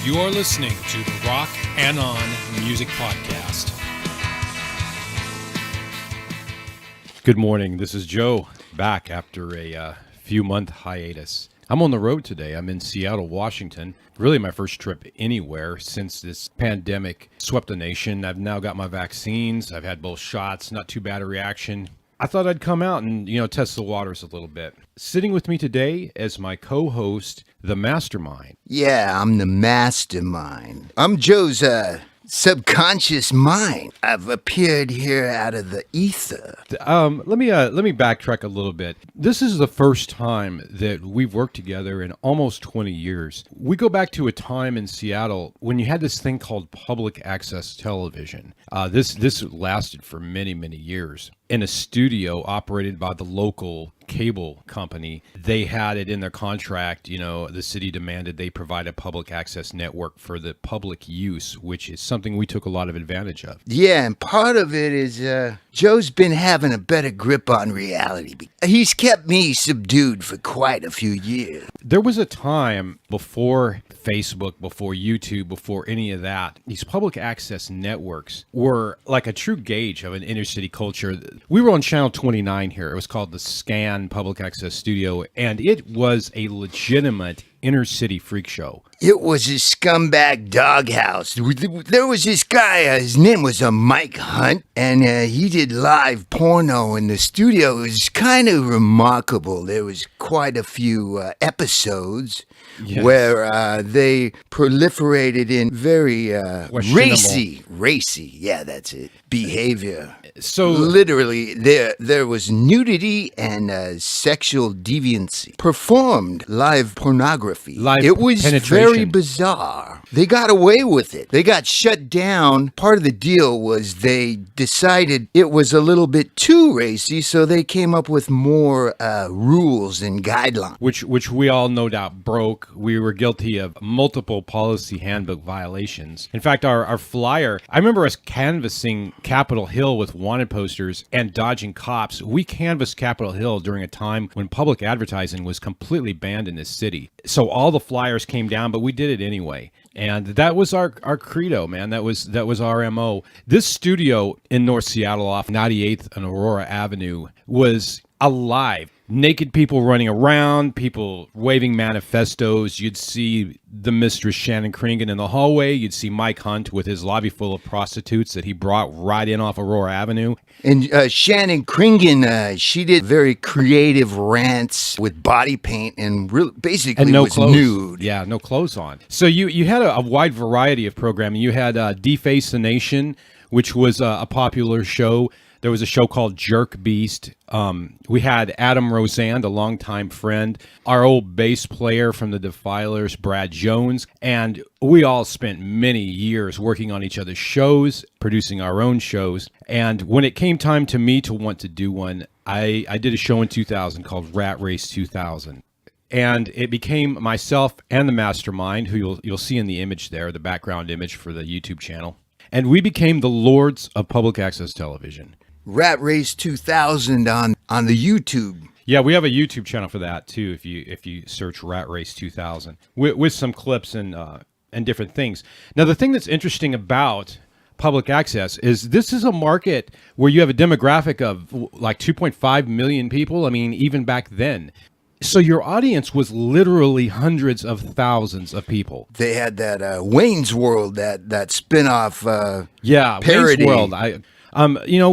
You're listening to the Rock and On Music Podcast. Good morning. This is Joe, back after a few-month hiatus. I'm on the road today. I'm in Seattle, Washington. Really my first trip anywhere since this pandemic swept the nation. I've now got my vaccines. I've had both shots. Not too bad a reaction. I thought I'd come out and, test the waters a little bit. Sitting with me today as my co-host, the Mastermind. Yeah, I'm the mastermind. I'm Joe's subconscious mind. I've appeared here out of the ether. Let me backtrack a little bit. This is the first time that we've worked together in almost 20 years. We go back to a time in Seattle when you had this thing called public access television. This lasted for many, many years. In a studio operated by the local cable company, they had it in their contract. The city demanded they provide a public access network for the public use, which is something we took a lot of advantage of. Yeah, and part of it is Joe's been having a better grip on reality. He's kept me subdued for quite a few years. There was a time before Facebook, before YouTube, before any of that, these public access networks were like a true gauge of an inner city culture. We were on Channel 29 here. It was called the Scan Public Access Studio, and it was a legitimate inner city freak show. It was a scumbag doghouse. There was this guy, his name was Mike Hunt, and he did live porno in the studio. It was kind of remarkable. There was quite a few episodes where they proliferated in very racy, yeah, that's it, behavior. So literally, there was nudity and sexual deviancy. Performed live pornography. It was very bizarre. They got away with it. They got shut down. Part of the deal was they decided it was a little bit too racy, so they came up with more rules and guidelines. Which we all no doubt broke. We were guilty of multiple policy handbook violations. In fact, our flyer, I remember us canvassing Capitol Hill with wanted posters and dodging cops. We canvassed Capitol Hill during a time when public advertising was completely banned in this city. So all the flyers came down, but we did it anyway. And that was our credo, man. That was our MO. This studio in North Seattle off 98th and Aurora Avenue was alive. Naked people running around, people waving manifestos. You'd see the Mistress Shannon Kringen in the hallway. You'd see Mike Hunt with his lobby full of prostitutes that he brought right in off Aurora Avenue. And Shannon Kringen, she did very creative rants with body paint and basically and no was clothes. Nude. Yeah, no clothes on. So you had a wide variety of programming. You had Deface the Nation, which was a popular show. There was a show called Jerk Beast. We had Adam Rosand, a longtime friend, our old bass player from the Defilers, Brad Jones, and we all spent many years working on each other's shows, producing our own shows. And when it came time to me to want to do one, I did a show in 2000 called Rat Race 2000. And it became myself and the Mastermind, who you'll see in the image there, the background image for the YouTube channel. And we became the lords of public access television. Rat Race 2000 on the YouTube. Yeah, we have a YouTube channel for that too. If you search Rat Race 2000 with some clips and different things. Now, the thing that's interesting about public access is this is a market where you have a demographic of like 2.5 million people. I mean, even back then. So your audience was literally hundreds of thousands of people. They had that Wayne's World, that spin-off parody. Wayne's World.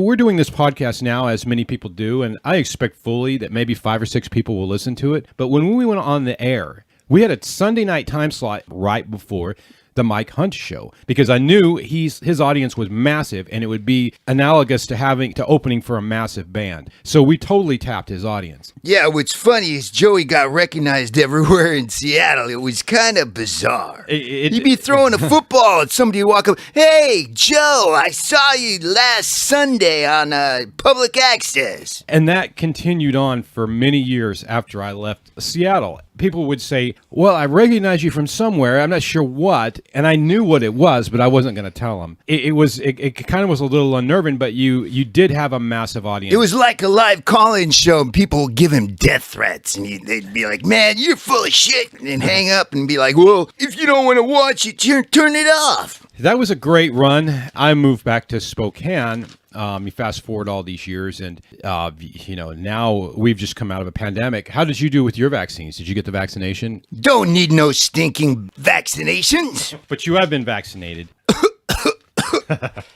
We're doing this podcast now, as many people do, and I expect fully that maybe 5 or 6 people will listen to it. But when we went on the air, we had a Sunday night time slot right before the Mike Hunt show, because I knew his audience was massive, and it would be analogous to opening for a massive band. So we totally tapped his audience. Yeah, what's funny is Joey got recognized everywhere in Seattle. It was kind of bizarre. He'd be throwing a football and somebody would walk up, "Hey, Joe, I saw you last Sunday on public access." And that continued on for many years after I left Seattle. people would say, well, I recognize you from somewhere. I'm not sure what. And I knew what it was, but I wasn't going to tell them. It kind of was a little unnerving, but you did have a massive audience. It was like a live call-in show, and people would give him death threats, and they'd be like, man, you're full of shit, and then hang up and be like, well, if you don't want to watch it, turn it off. That was a great run. I moved back to Spokane. You fast forward all these years, and now we've just come out of a pandemic. How did you do with your vaccines? Did you get the vaccination? Don't need no stinking vaccinations. But you have been vaccinated.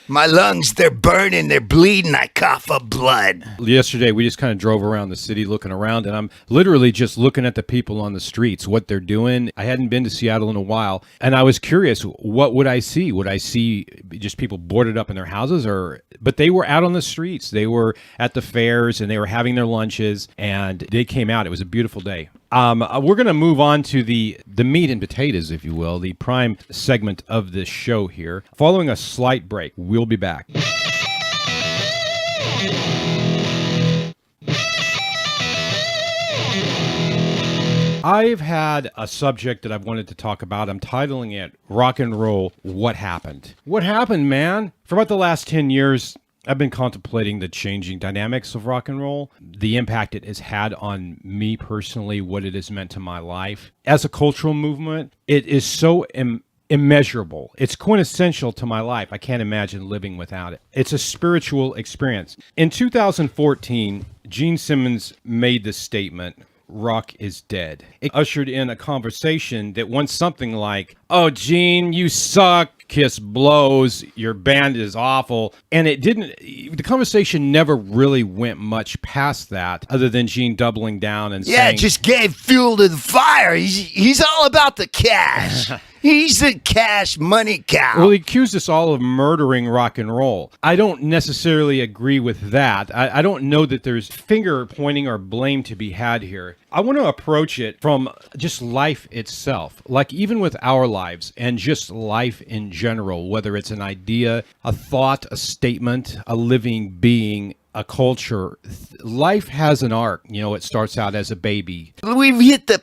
My lungs, they're burning, they're bleeding, I cough up blood. Yesterday, we just kind of drove around the city looking around, and I'm literally just looking at the people on the streets, what they're doing. I hadn't been to Seattle in a while, and I was curious, what would I see? Would I see just people boarded up in their houses? But they were out on the streets. They were at the fairs, and they were having their lunches, and they came out. It was a beautiful day. We're going to move on to the meat and potatoes, if you will, the prime segment of this show here. Following a slight break, we'll be back. I've had a subject that I've wanted to talk about. I'm titling it Rock and Roll, What Happened? What happened, man? For about the last 10 years, I've been contemplating the changing dynamics of rock and roll, the impact it has had on me personally, what it has meant to my life. As a cultural movement, it is so immeasurable. It's quintessential to my life. I can't imagine living without it. It's a spiritual experience. In 2014, Gene Simmons made this statement, rock is dead. It ushered in a conversation that went something like, oh, Gene, you suck. Kiss blows, your band is awful. And the conversation never really went much past that, other than Gene doubling down and saying, it just gave fuel to the fire. He's all about the cash. He's the cash money cow. Well, he accused us all of murdering rock and roll. I don't necessarily agree with that. I don't know that there's finger pointing or blame to be had here. I want to approach it from just life itself, like even with our lives and just life in general, whether it's an idea, a thought, a statement, a living being, a culture. Life has an arc. It starts out as a baby. We've hit the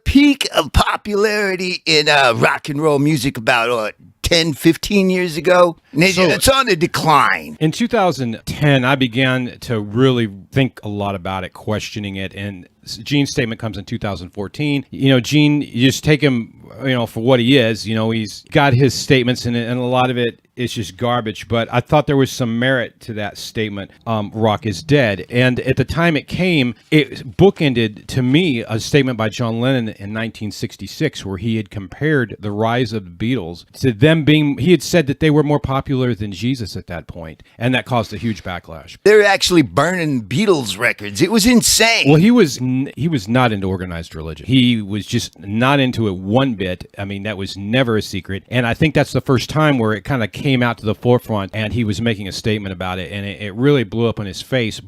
peak of popularity in rock and roll music about 10, 15 years ago. It's on the decline. In 2010, I began to really think a lot about it, questioning it, and Gene's statement comes in 2014. Gene, you just take him, for what he is. He's got his statements, and a lot of it is just garbage. But I thought there was some merit to that statement. Rock is dead. And at the time it came, it bookended to me a statement by John Lennon in 1966, where he had compared the rise of the Beatles to them being. He had said that they were more popular than Jesus at that point, and that caused a huge backlash. They're actually burning Beatles records. It was insane. Well, he was not into organized religion. He was just not into it one bit. I mean, that was never a secret. And I think that's the first time where it kind of came out to the forefront and he was making a statement about it. And it really blew up in his face.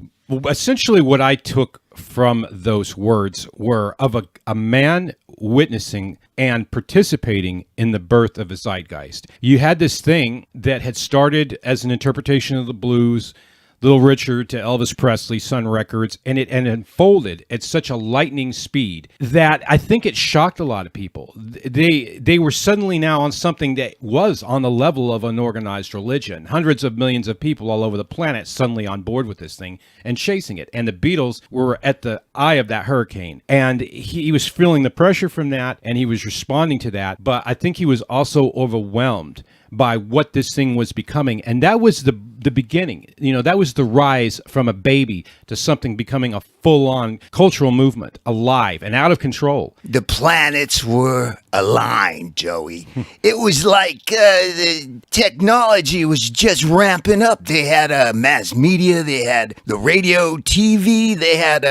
Essentially, what I took from those words were of a man witnessing and participating in the birth of a zeitgeist. You had this thing that had started as an interpretation of the blues, Little Richard to Elvis Presley, Sun Records, and it unfolded at such a lightning speed that I think it shocked a lot of people. They were suddenly now on something that was on the level of an organized religion. Hundreds of millions of people all over the planet suddenly on board with this thing and chasing it. And the Beatles were at the eye of that hurricane. And he was feeling the pressure from that, and he was responding to that. But I think he was also overwhelmed by what this thing was becoming. And that was the beginning. That was the rise from a baby to something becoming a full-on cultural movement, alive and out of control. The planets were aligned, Joey. It was like the technology was just ramping up. They had mass media, they had the radio, TV, they had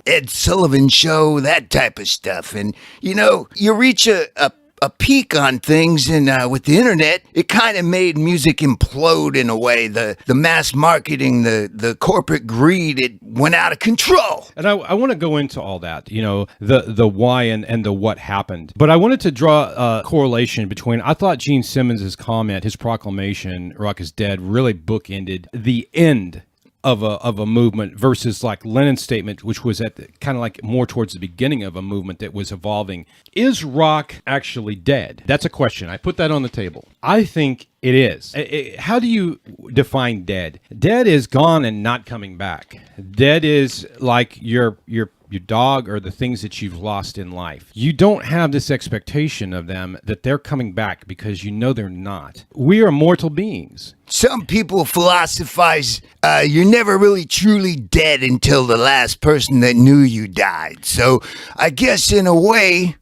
Ed Sullivan show, that type of stuff. And, you reach a peak on things, and with the internet, it kind of made music implode in a way. The mass marketing, the corporate greed, it went out of control. And I want to go into all that, the why and the what happened. But I wanted to draw a correlation between, I thought Gene Simmons' comment, his proclamation, Rock is Dead, really bookended the end of a movement versus like Lennon's statement, which was at the kind of like more towards the beginning of a movement that was evolving. Is rock actually dead? That's a question. I put that on the table. I think it is. How do you define dead? Dead is gone and not coming back. Dead is like your dog or the things that you've lost in life. You don't have this expectation of them that they're coming back because you know they're not. We are mortal beings. Some people philosophize you're never really truly dead until the last person that knew you died. So I guess in a way,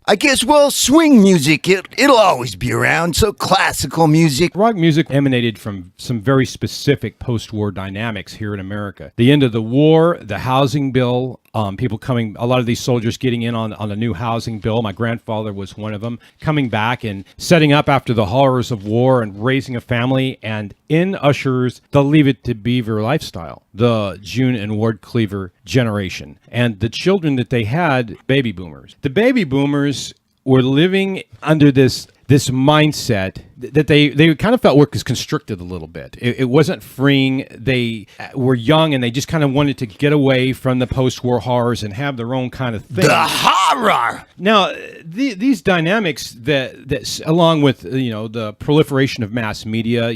well, swing music, it'll always be around. So classical music. Rock music emanated from some very specific post-war dynamics here in America. The end of the war, the housing bill, people coming, a lot of these soldiers getting in on a new housing bill. My grandfather was one of them, coming back and setting up after the horrors of war and raising a family, and in ushers the Leave It to Beaver lifestyle, the June and Ward Cleaver generation, and the children that they had, baby boomers. The baby boomers were living under this mindset that they kind of felt work was constricted a little bit. It wasn't freeing. They were young and they just kind of wanted to get away from the post-war horrors and have their own kind of thing. The horror! Now, these dynamics that along with, the proliferation of mass media,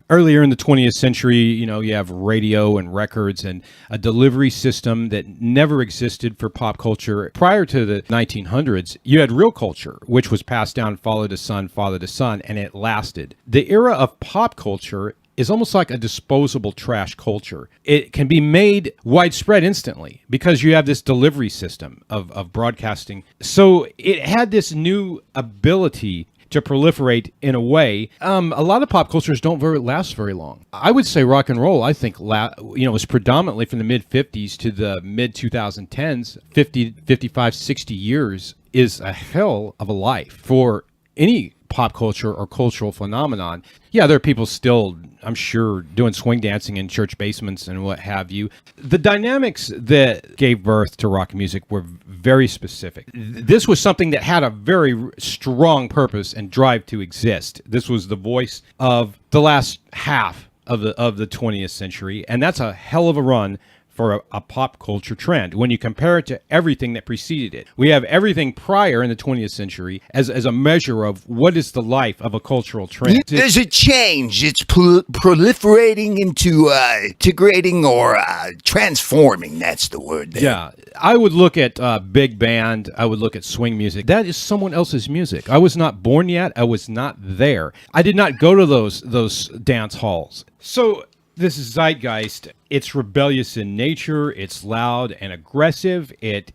earlier in the 20th century, you have radio and records and a delivery system that never existed for pop culture. Prior to the 1900s, you had real culture, which was passed down father to son, and it lasted. The era of pop culture is almost like a disposable trash culture. It can be made widespread instantly because you have this delivery system of broadcasting. So it had this new ability to proliferate in a way. A lot of pop cultures don't last very long. I would say rock and roll, I think, was predominantly from the mid-50s to the mid-2010s, 50, 55, 60 years is a hell of a life for any pop culture or cultural phenomenon. Yeah, there are people still, I'm sure, doing swing dancing in church basements and what have you. The dynamics that gave birth to rock music were very specific. This was something that had a very strong purpose and drive to exist. This was the voice of the last half of the 20th century, and that's a hell of a run for a pop culture trend when you compare it to everything that preceded it. We have everything prior in the 20th century as a measure of what is the life of a cultural trend. There's a change. It's proliferating into integrating or transforming. That's the word there. Yeah. I would look at big band. I would look at swing music. That is someone else's music. I was not born yet. I was not there. I did not go to those dance halls. So this is Zeitgeist. It's rebellious in nature. It's loud and aggressive. It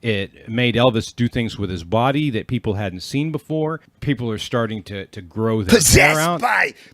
made Elvis do things with his body that people hadn't seen before. People are starting to grow their hair out.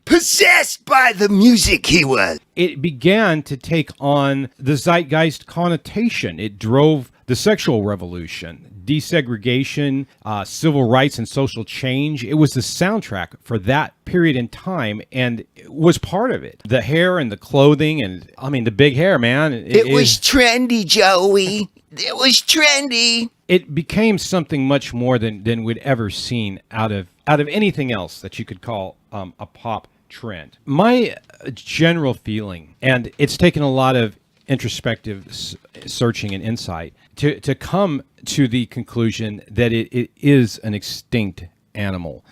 Possessed by the music he was. It began to take on the Zeitgeist connotation. It drove the sexual revolution, desegregation, civil rights, and social change. It was the soundtrack for that period in time and was part of it. The hair and the clothing and, the big hair, man. It was trendy, Joey. It was trendy. It became something much more than we'd ever seen out of anything else that you could call a pop trend. My general feeling, and it's taken a lot of introspective searching and insight to come to the conclusion that it is an extinct animal.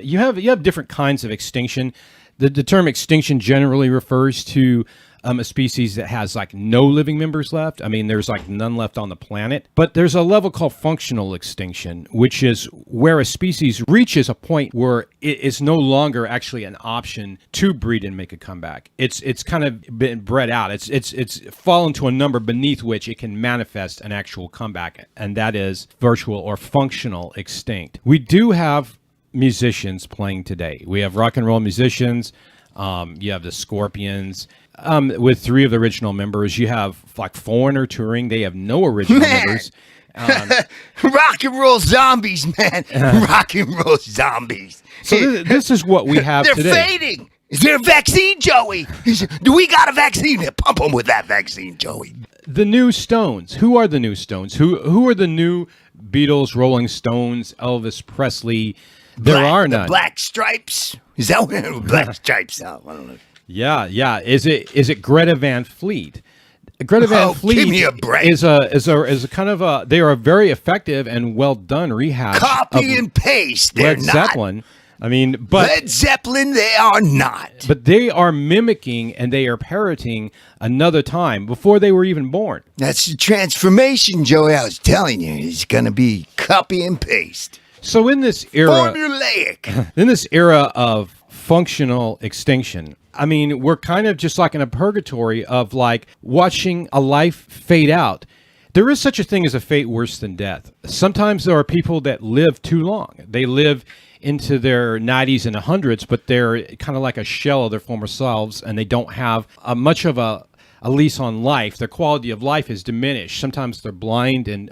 You have different kinds of extinction. The term extinction generally refers to a species that has like no living members left. There's like none left on the planet. But there's a level called functional extinction, which is where a species reaches a point where it is no longer actually an option to breed and make a comeback. It's kind of been bred out. It's fallen to a number beneath which it can manifest an actual comeback, and that is virtual or functional extinct. We do have musicians playing today. We have rock and roll musicians. You have the Scorpions. With three of the original members, you have like Foreigner touring. They have no original members. Rock and roll zombies, man. Rock and roll zombies. So this is what we have They're today. They're fading. Is there a vaccine, Joey? Do we got a vaccine? Pump them with that vaccine, Joey. The new Stones. Who are the new Stones? Who are the new Beatles, Rolling Stones, Elvis Presley? There are none. The Black Stripes. Is that what Black Stripes? I don't know. Yeah. Is it Greta Van Fleet? Greta Van Oh, Fleet give me a break. is a kind of a, they are a very effective and well done rehash Copy of and paste. They're Led not. Zeppelin. I mean, but Led Zeppelin, they are not. but they are mimicking and they are parroting another time before they were even born. That's the transformation, Joey. I was telling you, it's going to be copy and paste. So in this era, Formulaic. in this era of functional extinction, I mean, we're kind of just like in a purgatory of like watching a life fade out. There is such a thing as a fate worse than death. Sometimes there are people that live too long. They live into their 90s and 100s, but they're kind of like a shell of their former selves, and they don't have much of a lease on life. Their quality of life is diminished. Sometimes they're blind and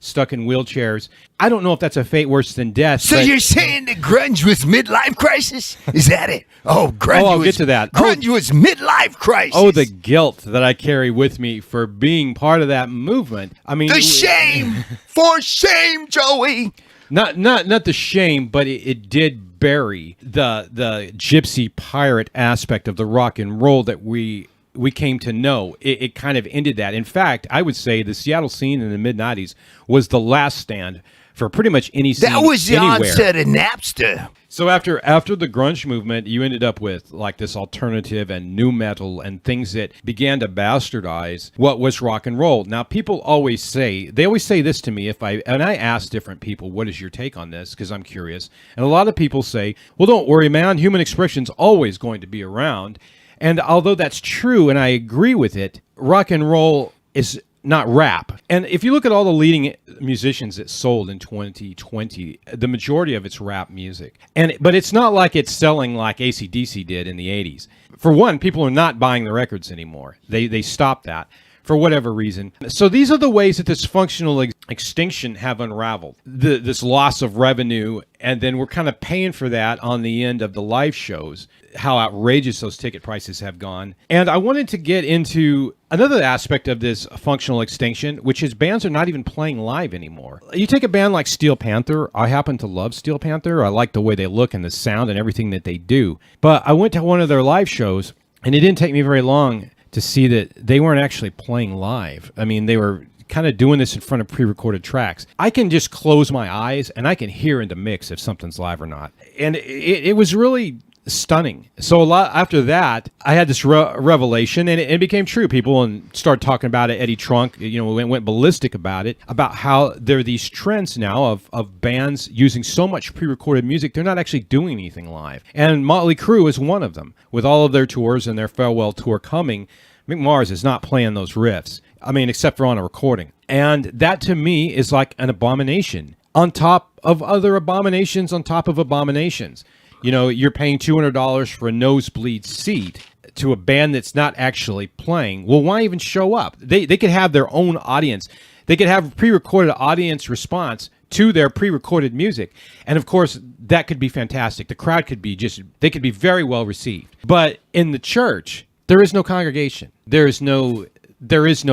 stuck in wheelchairs. I don't know if that's a fate worse than death. So but you're saying that grunge was midlife crisis? Is that it? Oh, grunge I'll was, get to that. Grunge was midlife crisis. oh, the guilt that I carry with me for being part of that movement. I mean, the shame. For shame, Joey. Not the shame, but it did bury the gypsy pirate aspect of the rock and roll that we came to know. It kind of ended that. In fact, I would say the Seattle scene in the mid-90s was the last stand for pretty much any scene That was the anywhere. onset of Napster. So after the grunge movement, you ended up with like this alternative and new metal and things that began to bastardize what was rock and roll. Now people always say this to me I ask different people, what is your take on this? Because I'm curious. And a lot of people say, well, don't worry, man, human expression's always going to be around. And although that's true and I agree with it, rock and roll is not rap. And if you look at all the leading musicians that sold in 2020, the majority of it's rap music. But it's not like it's selling like AC/DC did in the 80s. For one, people are not buying the records anymore. They stopped that for whatever reason. So these are the ways that this functional extinction have unraveled. This loss of revenue, and then we're kind of paying for that on the end of the live shows, how outrageous those ticket prices have gone. And I wanted to get into another aspect of this functional extinction, which is bands are not even playing live anymore. You take a band like Steel Panther. I happen to love Steel Panther. I like the way they look and the sound and everything that they do. But I went to one of their live shows, and it didn't take me very long to see that they weren't actually playing live. I mean, they were kind of doing this in front of pre-recorded tracks. I can just close my eyes and I can hear in the mix if something's live or not. And it was really stunning. So a lot after that, I had this revelation, and it became true. People started talking about it. Eddie Trunk, went ballistic about it, about how there are these trends now of bands using so much pre-recorded music, they're not actually doing anything live. And Motley Crue is one of them. With all of their tours and their farewell tour coming, Mick Mars is not playing those riffs. I mean, except for on a recording. And that to me is like an abomination on top of other abominations on top of abominations. You're paying $200 for a nosebleed seat to a band that's not actually playing. Well, why even show up? They could have their own audience. They could have pre-recorded audience response to their pre-recorded music. And of course, that could be fantastic. The crowd could be they could be very well received. But in the church, there is no congregation. There is no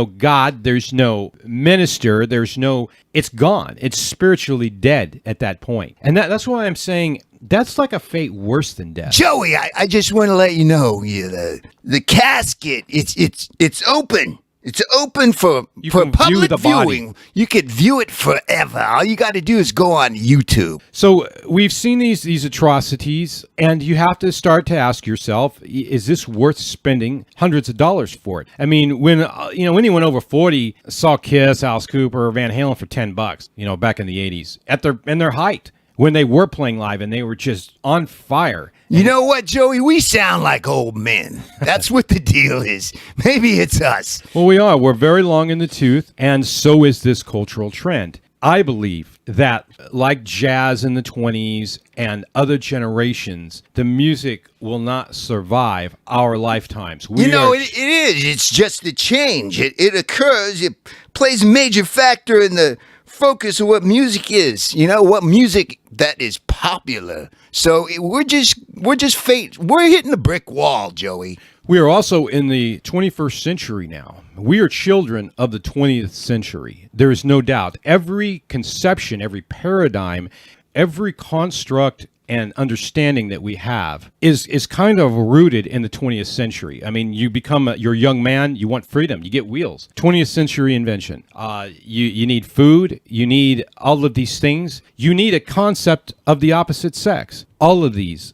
God. There's no minister. It's gone. It's spiritually dead at that point. And that's why I'm saying that's like a fate worse than death. Joey, I just want to let you know, the casket, it's open. It's open for public viewing. You could view it forever. All you got to do is go on YouTube. So we've seen these atrocities, and you have to start to ask yourself, is this worth spending hundreds of dollars for it? I mean, when anyone over 40 saw Kiss, Alice Cooper, Van Halen for $10, back in the 80s at their height, when they were playing live and they were just on fire. You know what, Joey? We sound like old men. That's what the deal is. Maybe it's us. Well, we are. We're very long in the tooth, and so is this cultural trend. I believe that, like jazz in the 20s and other generations, the music will not survive our lifetimes. It is. It's just a change. It occurs. It plays a major factor in the focus of what music is, what music that is popular. So we're hitting a brick wall, Joey. We are also in the 21st century now. We are children of the 20th century. There is no doubt. Every conception, every paradigm, every construct and understanding that we have is kind of rooted in the 20th century. I mean, you're a young man, you want freedom, you get wheels. 20th century invention. You need food, you need all of these things. You need a concept of the opposite sex. All of these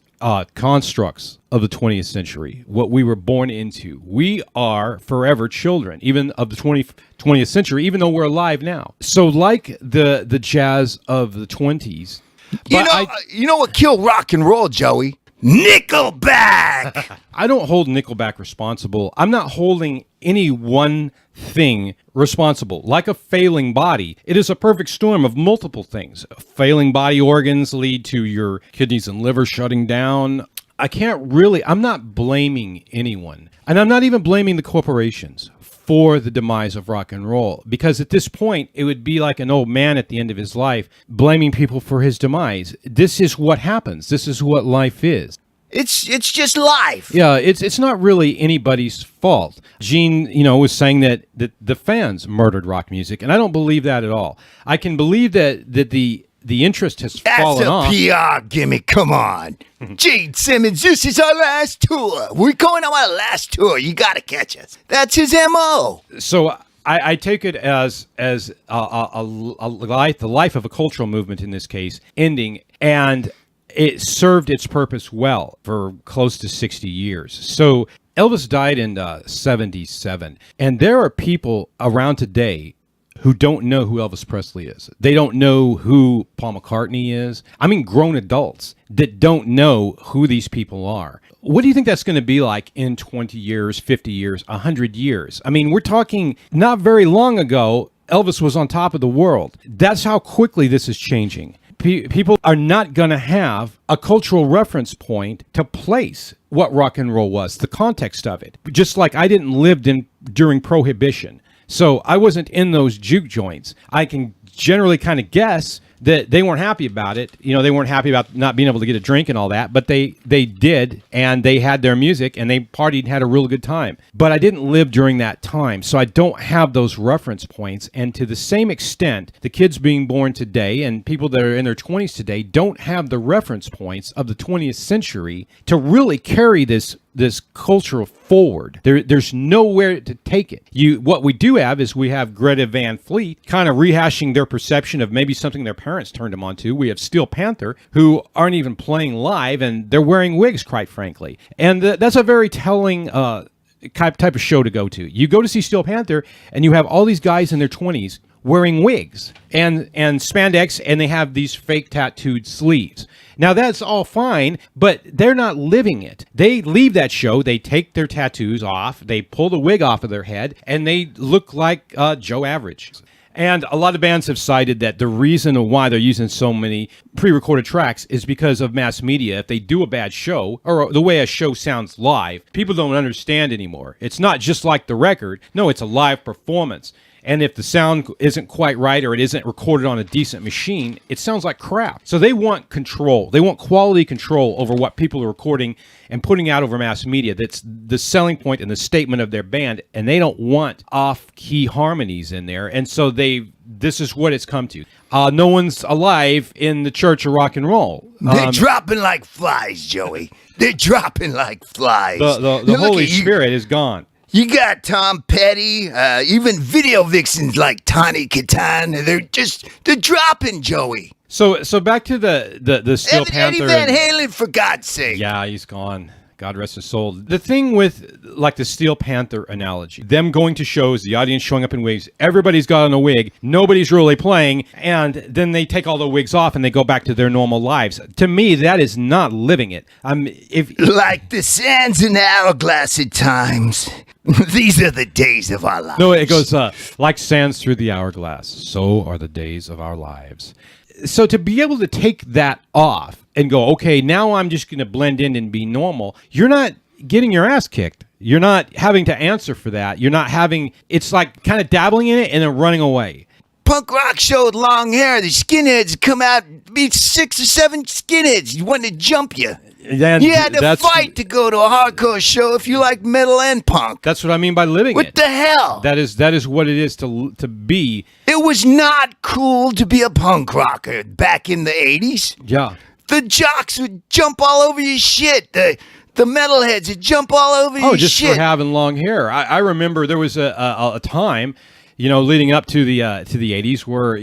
constructs of the 20th century, what we were born into. We are forever children, even of the 20th century, even though we're alive now. So like the jazz of the 20s. You know what killed rock and roll, Joey? Nickelback! I don't hold Nickelback responsible. I'm not holding any one thing responsible. Like a failing body, it is a perfect storm of multiple things. Failing body organs lead to your kidneys and liver shutting down. I'm not blaming anyone. And I'm not even blaming the corporations for the demise of rock and roll, because at this point it would be like an old man at the end of his life blaming people for his demise. This is what happens. This is what life is. It's just life. Yeah, it's not really anybody's fault. Gene, was saying that the fans murdered rock music, and I don't believe that at all. I can believe that the interest has fallen off. That's a PR gimmick. Come on. Gene Simmons, this is our last tour. We're going on our last tour. You got to catch us. That's his MO. So I take it as a life, the life of a cultural movement in this case, ending, and it served its purpose well for close to 60 years. So Elvis died in 77, and there are people around today who don't know who Elvis Presley is. They don't know who Paul McCartney is. I mean, grown adults that don't know who these people are. What do you think that's going to be like in 20 years, 50 years, 100 years? I mean, we're talking not very long ago, Elvis was on top of the world. That's how quickly this is changing. People are not going to have a cultural reference point to place what rock and roll was, the context of it. Just like I didn't live during Prohibition. So I wasn't in those juke joints. I can generally kind of guess that they weren't happy about it. They weren't happy about not being able to get a drink and all that, but they did, and they had their music, and they partied and had a real good time. But I didn't live during that time, so I don't have those reference points. And to the same extent, the kids being born today and people that are in their 20s today don't have the reference points of the 20th century to really carry this culture forward. There's nowhere to take it. What we do have is we have Greta Van Fleet kind of rehashing their perception of maybe something their parents turned them on to. We have Steel Panther, who aren't even playing live, and they're wearing wigs, quite frankly. And that's a very telling type of show to go to. You go to see Steel Panther, and you have all these guys in their 20s wearing wigs and spandex, and they have these fake tattooed sleeves. Now, that's all fine, but they're not living it. They leave that show, they take their tattoos off, they pull the wig off of their head, and they look like Joe Average. And a lot of bands have cited that the reason why they're using so many pre-recorded tracks is because of mass media. If they do a bad show, or the way a show sounds live, people don't understand anymore. It's not just like the record. No, it's a live performance. And if the sound isn't quite right or it isn't recorded on a decent machine, it sounds like crap. So they want control. They want quality control over what people are recording and putting out over mass media. That's the selling point and the statement of their band. And they don't want off-key harmonies in there. And so this is what it's come to. No one's alive in the church of rock and roll. They're dropping like flies, Joey. They're dropping like flies. The Holy Spirit is gone. You got Tom Petty, even video vixens like Tawny Kitaen. They're dropping, Joey. So back to the Steel Panther. Eddie Van Halen, for God's sake. Yeah, he's gone. God rest his soul. The thing with like the Steel Panther analogy, them going to shows, the audience showing up in wigs, everybody's got on a wig, nobody's really playing, and then they take all the wigs off and they go back to their normal lives. To me, that is not living it. Like the sands in the hourglass at times. These are the days of our lives. No, it goes like sands through the hourglass. So are the days of our lives. So to be able to take that off and go, okay, now I'm just going to blend in and be normal, you're not getting your ass kicked. You're not having to answer for that. It's like kind of dabbling in it and then running away. Punk rock show with long hair. The skinheads come out, be 6 or 7 skinheads. You want to jump you. You had to fight to go to a hardcore show if you like metal and punk. That's what I mean by living it. What the hell? That is what it is to be. It was not cool to be a punk rocker back in the 80s. Yeah. The jocks would jump all over your shit. The metalheads would jump all over your just shit. for having long hair. I remember there was a time, leading up to the 80s where,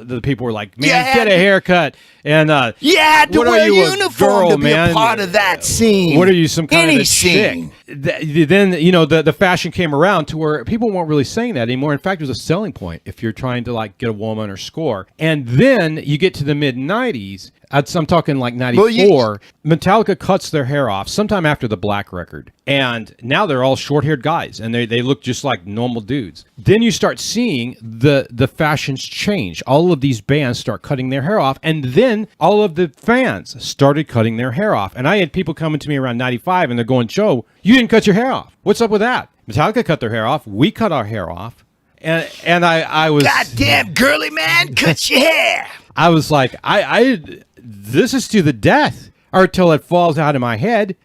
the people were like, man, get a haircut. And you had to what wear are a you, uniform girl, to be man? a part of that scene. What are you, some kind Any of a scene. chick? Then, the fashion came around to where people weren't really saying that anymore. In fact, it was a selling point if you're trying to like get a woman or score. And then you get to the mid-90s. I'm talking like 94. Metallica cuts their hair off sometime after the Black record. And now they're all short-haired guys, and they look just like normal dudes. Then you start seeing the fashions change. All of these bands start cutting their hair off, and then all of the fans started cutting their hair off. And I had people coming to me around 95, and they're going, Joe, you didn't cut your hair off. What's up with that? Metallica cut their hair off. We cut our hair off. And I was... Goddamn girly man, cut your hair. I was like, this is to the death, or till it falls out of my head.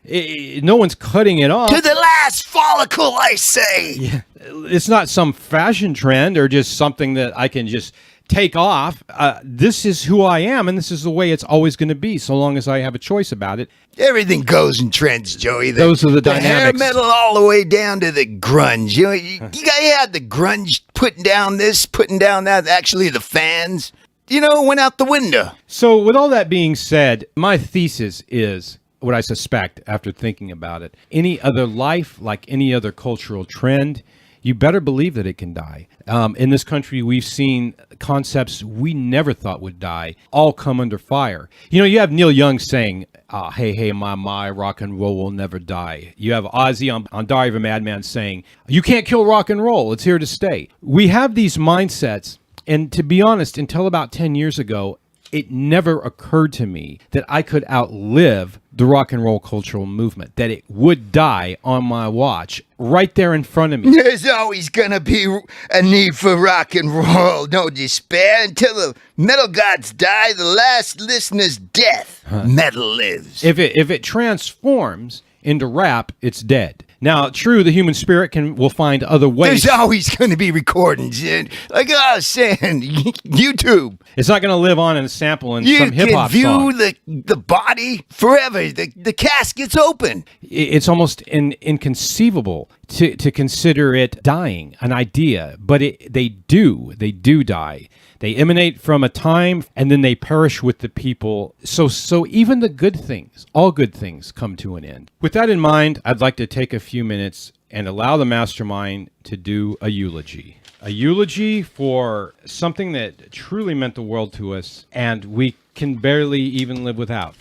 No one's cutting it off. To the last follicle, I say. Yeah. It's not some fashion trend or just something that I can just take off. This is who I am, and this is the way it's always going to be, so long as I have a choice about it. Everything goes in trends, Joey. Those are the hair dynamics. metal all the way down to the grunge. You had the grunge putting down this, putting down that. Actually, the fans, went out the window. So with all that being said, my thesis is what I suspect after thinking about it. Any other life, like any other cultural trend, you better believe that it can die. In this country, we've seen concepts we never thought would die all come under fire. You have Neil Young saying, hey, my, rock and roll will never die. You have Ozzy on Diary of a Madman saying, you can't kill rock and roll. It's here to stay. We have these mindsets. And to be honest, until about 10 years ago, it never occurred to me that I could outlive the rock and roll cultural movement, that it would die on my watch right there in front of me. There's always gonna be a need for rock and roll. No despair until the metal gods die, the last listener's death. Metal lives. If it transforms into rap, it's dead. Now, true, the human spirit will find other ways. There's always going to be recordings. Like I was saying, YouTube. It's not going to live on in a sample in some hip-hop song. You can view the body forever. The casket's open. It's almost inconceivable to consider it dying, an idea. But they do die. They emanate from a time, and then they perish with the people. So even the good things, all good things, come to an end. With that in mind, I'd like to take a few minutes and allow the mastermind to do a eulogy. A eulogy for something that truly meant the world to us, and we can barely even live without.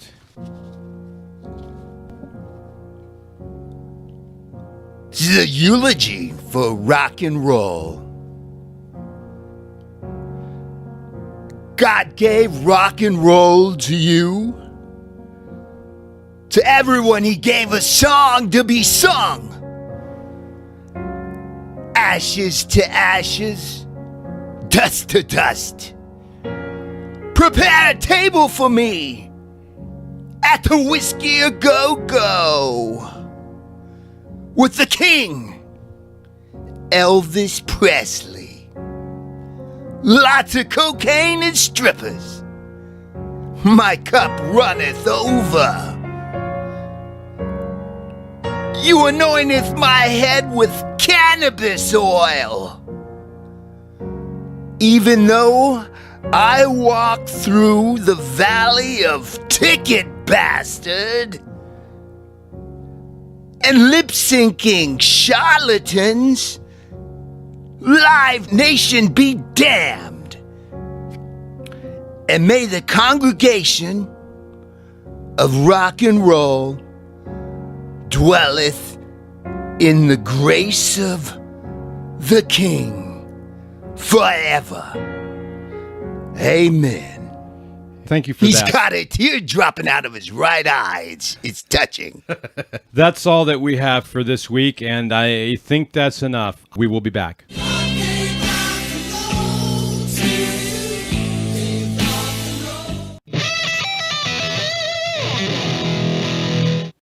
This is a eulogy for rock and roll. God gave rock and roll to you. To everyone, he gave a song to be sung. Ashes to ashes, dust to dust. Prepare a table for me at the Whiskey A Go Go with the king, Elvis Presley. Lots of cocaine and strippers. My cup runneth over. You anointeth my head with cannabis oil. Even though I walk through the valley of ticket bastard and lip-syncing charlatans, Live Nation be damned. And may the congregation of rock and roll dwelleth in the grace of the King forever. Amen. Thank you for He's that. He's got a tear dropping out of his right eye. It's touching. That's all that we have for this week, and I think that's enough. We will be back.